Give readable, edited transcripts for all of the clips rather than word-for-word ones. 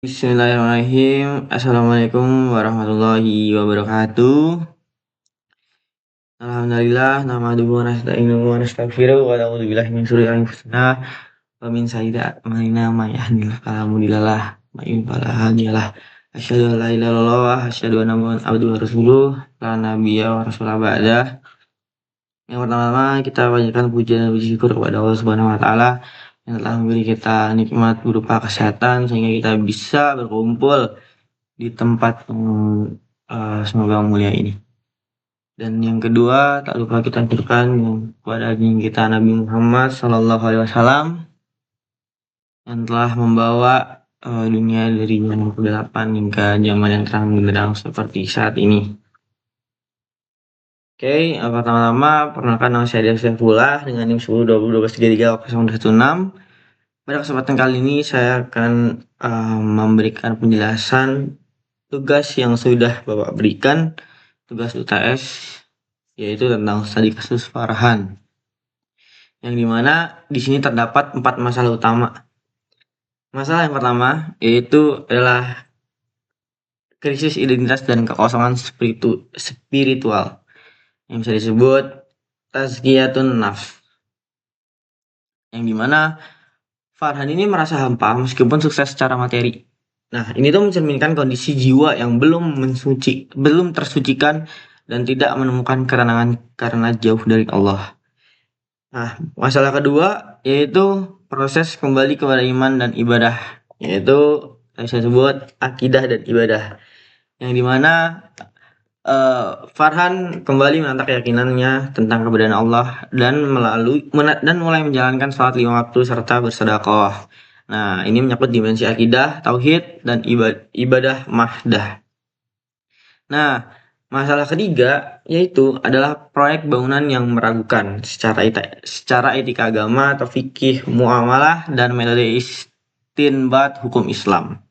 Bismillahirrahmanirrahim. Assalamualaikum warahmatullahi wabarakatuh. Alhamdulillah, nahmaduhu wa nasta'inuhu wa nastaghfiruh wa na'udzu billahi min syururi anfusina wa min sayyiati a'malina may yahdihillahu fala mudhillalah wa may yudhlil fala hadiyalah. Asyhadu an la ilaha illallah wa asyhadu anna Muhammadan abduhu wa rasuluh la nabiyya wa rasulah ba'dah. Yang pertama kita panjatkan puji dan puji syukur kepada Allah Subhanahu wa taala yang telah memberi kita nikmat berupa kesehatan sehingga kita bisa berkumpul di tempat semoga mulia ini. Dan yang kedua, tak lupa kita haturkan kepada baginda kita Nabi Muhammad Sallallahu Alaihi Wasallam yang telah membawa dunia dari zaman kegelapan hingga zaman yang terang benderang seperti saat ini. Oke, pertama-tama perkenalkan nama saya Dias Saifullah dengan NIM 10.20.12.33.016. Pada kesempatan kali ini saya akan memberikan penjelasan tugas yang sudah Bapak berikan, tugas UTS, yaitu tentang studi kasus Farhan. Yang dimana di sini terdapat 4 masalah utama. Masalah yang pertama yaitu adalah krisis identitas dan kekosongan spiritual yang bisa disebut tazkiyatun nafs. Yang dimana Farhan ini merasa hampa meskipun sukses secara materi. Nah, ini tuh mencerminkan kondisi jiwa yang belum tersucikan dan tidak menemukan ketenangan karena jauh dari Allah. Nah, masalah kedua yaitu proses kembali kepada iman dan ibadah, yaitu saya sebut akidah dan ibadah. Yang dimana Farhan kembali menata keyakinannya tentang keberadaan Allah dan mulai menjalankan sholat 5 waktu serta bersedekah. Nah, ini menyangkut dimensi akidah, tauhid, dan ibadah mahdah. Nah, masalah ketiga yaitu adalah proyek bangunan yang meragukan secara etika agama atau fikih muamalah dan metode istinbat hukum Islam.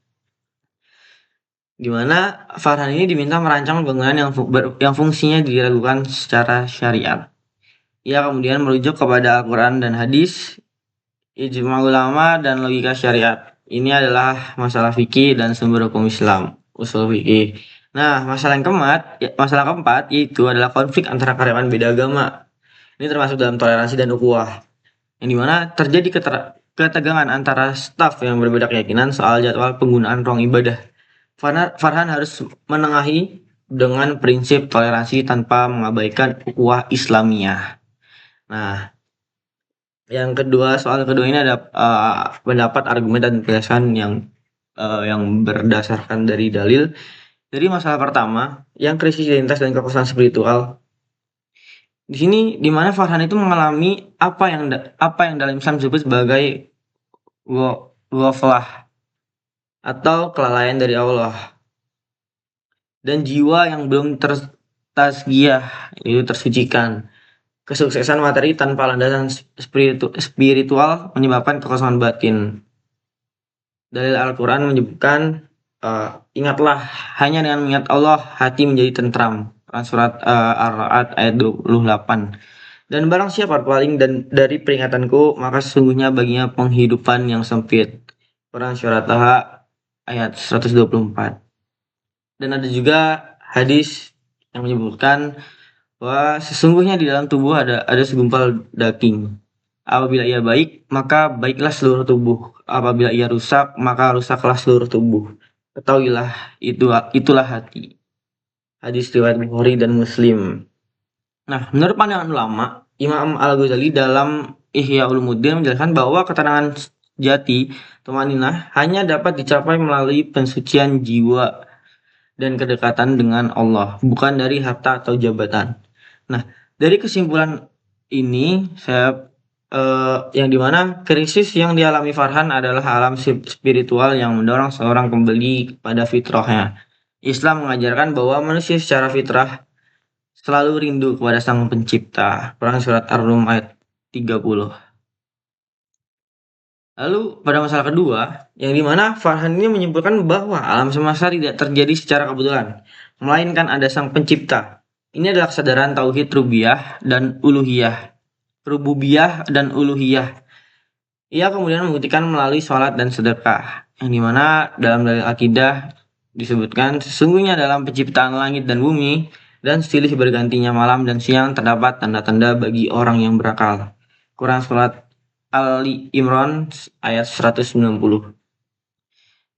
Di mana Farhan ini diminta merancang bangunan yang fungsinya diragukan secara syariat. Ia kemudian merujuk kepada Al-Quran dan hadis, ijma ulama dan logika syariat. Ini adalah masalah fikih dan sumber hukum Islam, usul fikih. Nah, masalah keempat yaitu adalah konflik antara karyawan beda agama. Ini termasuk dalam toleransi dan ukhuwah, yang dimana terjadi ketegangan antara staf yang berbeda keyakinan soal jadwal penggunaan ruang ibadah. Farhan harus menengahi dengan prinsip toleransi tanpa mengabaikan ukhuwah Islamiyah. Nah, soal kedua ini ada pendapat, argumen, dan penjelasan yang berdasarkan dari dalil. Jadi masalah pertama, yang krisis identitas dan kekosongan spiritual. Di sini dimana Farhan itu mengalami apa yang dalam Islam disebut sebagai ghaflah atau kelalaian dari Allah, dan jiwa yang belum tertazkiyah, itu tersucikan. Kesuksesan materi tanpa landasan spiritual menyebabkan kekosongan batin. Dalil Al-Quran menyebutkan, ingatlah, hanya dengan mengingat Allah hati menjadi tentram. Surat Ar-Ra'd ayat 28. Dan barang siapa berpaling dari peringatanku, maka sesungguhnya baginya penghidupan yang sempit. Quran surat Taha ayat 124. Dan ada juga hadis yang menyebutkan bahwa sesungguhnya di dalam tubuh ada segumpal daging. Apabila ia baik, maka baiklah seluruh tubuh. Apabila ia rusak, maka rusaklah seluruh tubuh. Ketahuilah, itulah hati. Hadis riwayat Bukhari dan Muslim. Nah, menurut pandangan ulama, Imam Al-Ghazali dalam Ihya Ulumuddin menjelaskan bahwa ketenangan jati tumaninah hanya dapat dicapai melalui pensucian jiwa dan kedekatan dengan Allah, bukan dari harta atau jabatan. Nah, dari kesimpulan ini yang dimana krisis yang dialami Farhan adalah alam spiritual yang mendorong seorang kembali kepada fitrahnya. Islam mengajarkan bahwa manusia secara fitrah selalu rindu kepada Sang Pencipta. Quran surat Ar-Rum ayat 30. Lalu pada masalah kedua, yang dimana Farhan ini menyimpulkan bahwa alam semesta tidak terjadi secara kebetulan, melainkan ada Sang Pencipta. Ini adalah kesadaran tauhid rububiyah dan uluhiyah. Ia kemudian membuktikan melalui sholat dan sedekah. yang dimana dalam dalil akidah disebutkan sesungguhnya dalam penciptaan langit dan bumi dan silih bergantinya malam dan siang terdapat tanda-tanda bagi orang yang berakal. Quran Surat Ali Imran ayat 190.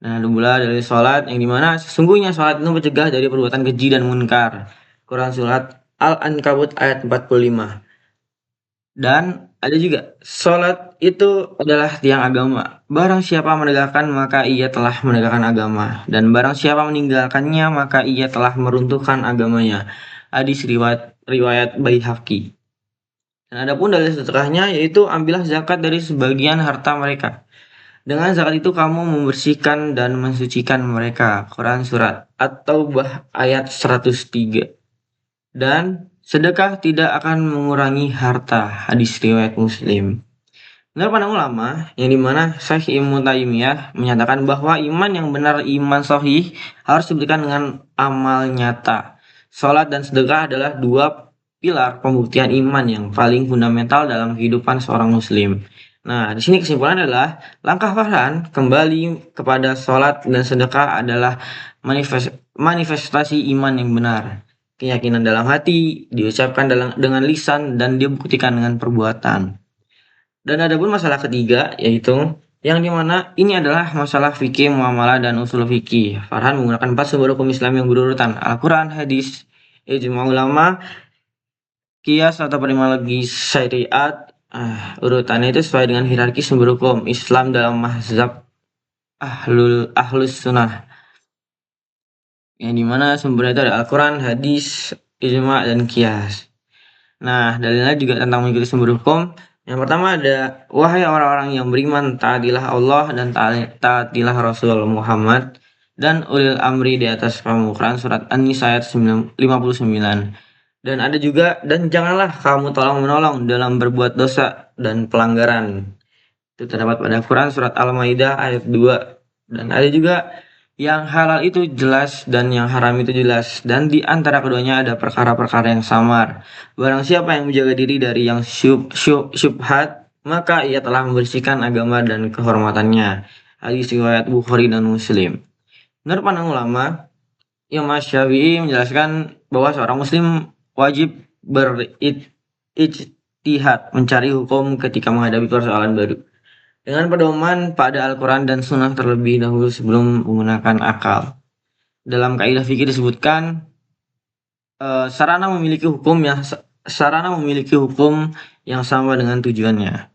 Nah, pula dari sholat yang dimana sesungguhnya sholat itu mencegah dari perbuatan keji dan munkar. Quran Surat Al-Ankabut ayat 45. Dan ada juga sholat itu adalah tiang agama. Barang siapa menegakkan maka ia telah menegakkan agama. Dan barang siapa meninggalkannya maka ia telah meruntuhkan agamanya. Hadis riwayat Baihaqi. Dan adapun dalil sedekahnya yaitu ambillah zakat dari sebagian harta mereka. Dengan zakat itu kamu membersihkan dan mensucikan mereka. Quran Surat At-Taubah ayat 103. Dan sedekah tidak akan mengurangi harta. Hadis riwayat Muslim. Menurut pandang ulama, yang dimana Syekh Ibnu Taimiyah menyatakan bahwa iman yang benar, iman sahih, harus diberikan dengan amal nyata. Salat dan sedekah adalah dua pilar pembuktian iman yang paling fundamental dalam kehidupan seorang muslim. Nah, di sini kesimpulan adalah langkah Farhan kembali kepada salat dan sedekah adalah manifestasi iman yang benar. Keyakinan dalam hati diucapkan dengan lisan dan dibuktikan dengan perbuatan. Dan ada pun masalah ketiga yaitu yang dimana ini adalah masalah fikih, muamalah dan usul fikih. Farhan menggunakan 4 sumber hukum Islam yang berurutan Al-Quran, hadis, ijma ulama, kias atau terminologi syariat. Urutannya itu sesuai dengan hierarki sumber hukum Islam dalam mazhab ahlus sunnah. Yang dimana sumbernya itu ada Al-Quran, hadis, ijma dan kias. Nah, dalilnya juga tentang mengikuti sumber hukum. Yang pertama ada, wahai orang-orang yang beriman, taatilah Allah dan taatilah Rasul Muhammad dan ulil amri di atas kamu. Quran Surat An-Nisa ayat 59. Dan ada juga, dan janganlah kamu tolong-menolong dalam berbuat dosa dan pelanggaran. Itu terdapat pada Quran Surat Al-Maidah ayat 2. Dan ada juga, yang halal itu jelas dan yang haram itu jelas, dan di antara keduanya ada perkara-perkara yang samar. Barang siapa yang menjaga diri dari yang syubhat, maka ia telah membersihkan agama dan kehormatannya. Hadis riwayat Bukhari dan Muslim. Menurut pandang ulama, Imam Syafi'i menjelaskan bahwa seorang muslim wajib berijtihad mencari hukum ketika menghadapi persoalan baru dengan pedoman pada Al-Quran dan Sunnah terlebih dahulu sebelum menggunakan akal. Dalam kaidah fikih disebutkan sarana memiliki hukum yang sama dengan tujuannya.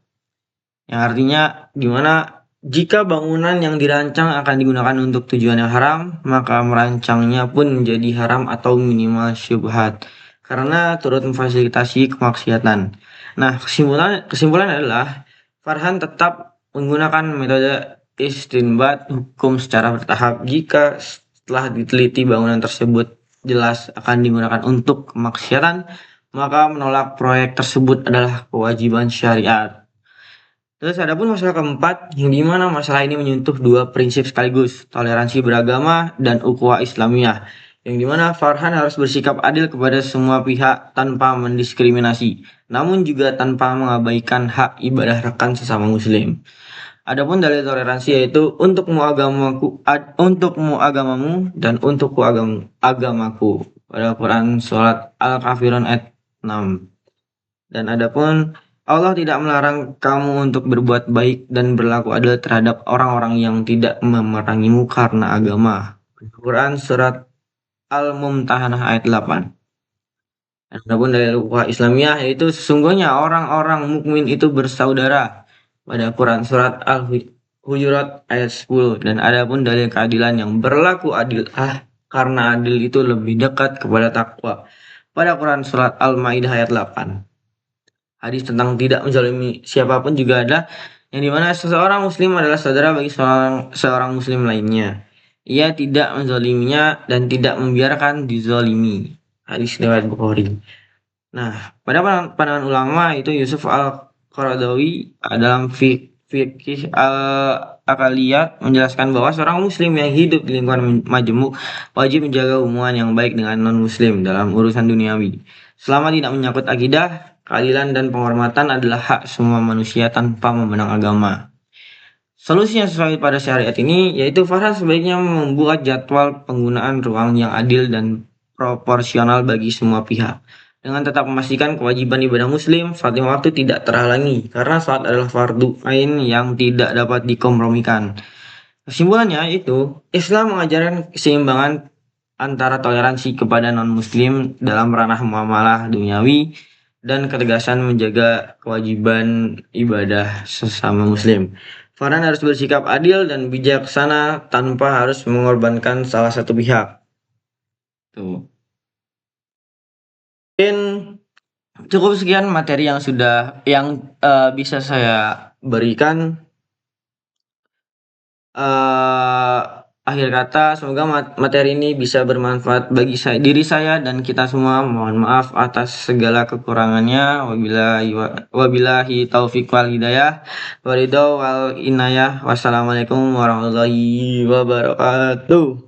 Yang artinya gimana jika bangunan yang dirancang akan digunakan untuk tujuan yang haram, maka merancangnya pun menjadi haram atau minimal syubhat karena turut memfasilitasi kemaksiatan. Nah, kesimpulan adalah Farhan tetap menggunakan metode istinbat hukum secara bertahap. Jika setelah diteliti bangunan tersebut jelas akan digunakan untuk kemaksiatan, maka menolak proyek tersebut adalah kewajiban syariat. Terus ada pun masalah keempat, yang dimana masalah ini menyentuh dua prinsip sekaligus, toleransi beragama dan ukhuwah Islamiyah. Yang dimana Farhan harus bersikap adil kepada semua pihak tanpa mendiskriminasi, namun juga tanpa mengabaikan hak ibadah rekan sesama muslim. Adapun dalil toleransi yaitu untukmu agamamu dan untukku agamaku. Pada Quran Surat Al-Kafirun ayat 6. Dan adapun Allah tidak melarang kamu untuk berbuat baik dan berlaku adil terhadap orang-orang yang tidak memerangimu karena agama. Quran Surat Al-Mumtahanah ayat 8. Dan adapun dalil ukhuwah Islamiyah yaitu sesungguhnya orang-orang mukmin itu bersaudara. Pada Quran Surat Al-Hujurat ayat 10. Dan adapun dalil keadilan yang berlaku adil karena adil itu lebih dekat kepada takwa. Pada Quran Surat Al-Maidah ayat 8. Hadis tentang tidak menzalimi siapapun juga ada, yang dimana seseorang muslim adalah saudara bagi seorang muslim lainnya. Ia tidak menzaliminya dan tidak membiarkan dizalimi. Hadis riwayat Bukhari. Nah, pada pandangan ulama itu Yusuf Al-Qaradawi dalam fikih al-akaliyat menjelaskan bahwa seorang muslim yang hidup di lingkungan majemuk wajib menjaga hubungan yang baik dengan non-muslim dalam urusan duniawi. Selama tidak menyangkut akidah, keadilan dan penghormatan adalah hak semua manusia tanpa memandang agama. Solusinya sesuai pada syariat ini, yaitu Farhan sebaiknya membuat jadwal penggunaan ruang yang adil dan proporsional bagi semua pihak. Dengan tetap memastikan kewajiban ibadah muslim saat lima waktu tidak terhalangi, karena salat adalah fardu ain yang tidak dapat dikompromikan. Kesimpulannya itu, Islam mengajarkan keseimbangan antara toleransi kepada non-muslim dalam ranah muamalah duniawi dan ketegasan menjaga kewajiban ibadah sesama muslim. Farhan harus bersikap adil dan bijaksana tanpa harus mengorbankan salah satu pihak. Tuh. Mungkin cukup sekian materi yang bisa saya berikan. eh Akhir kata, semoga materi ini bisa bermanfaat bagi diri saya dan kita semua. Mohon maaf atas segala kekurangannya. Wabillahi taufiq wal hidayah. Waridho wal inayah. Wassalamualaikum warahmatullahi wabarakatuh.